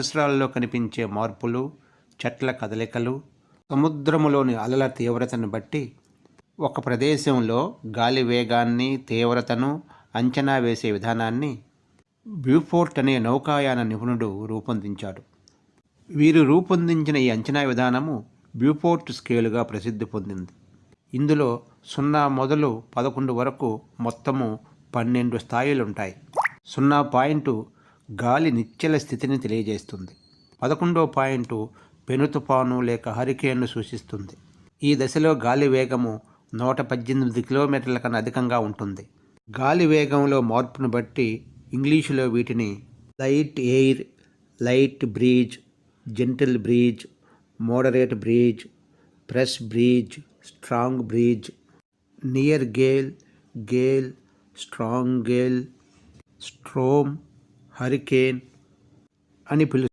పరిసరాల్లో కనిపించే మార్పులు, చెట్ల కదలికలు, సముద్రములోని అలల తీవ్రతను బట్టి ఒక ప్రదేశంలో గాలి వేగాన్ని, తీవ్రతను అంచనా వేసే విధానాన్ని బ్యూఫోర్ట్ అనే నౌకాయాన నిపుణుడు రూపొందించాడు. వీరు రూపొందించిన ఈ అంచనా విధానము బ్యూఫోర్ట్ స్కేలుగా ప్రసిద్ధి పొందింది. ఇందులో 0 మొదలు 11 వరకు మొత్తము 12 స్థాయిలుంటాయి. 0 పాయింట్ గాలి నిశ్చల స్థితిని తెలియజేస్తుంది. 11వ పాయింట్ పెను తుఫాను లేక హరికేన్ను సూచిస్తుంది. ఈ దశలో గాలి వేగము 118 కిలోమీటర్ల కన్నా అధికంగా ఉంటుంది. గాలి వేగంలో మార్పును బట్టి ఇంగ్లీషులో వీటిని light air, light breeze, gentle breeze, moderate breeze, press breeze, strong breeze, near Gayle, Gayle, strong Gayle, storm, hurricane అని పిలుస్తారు.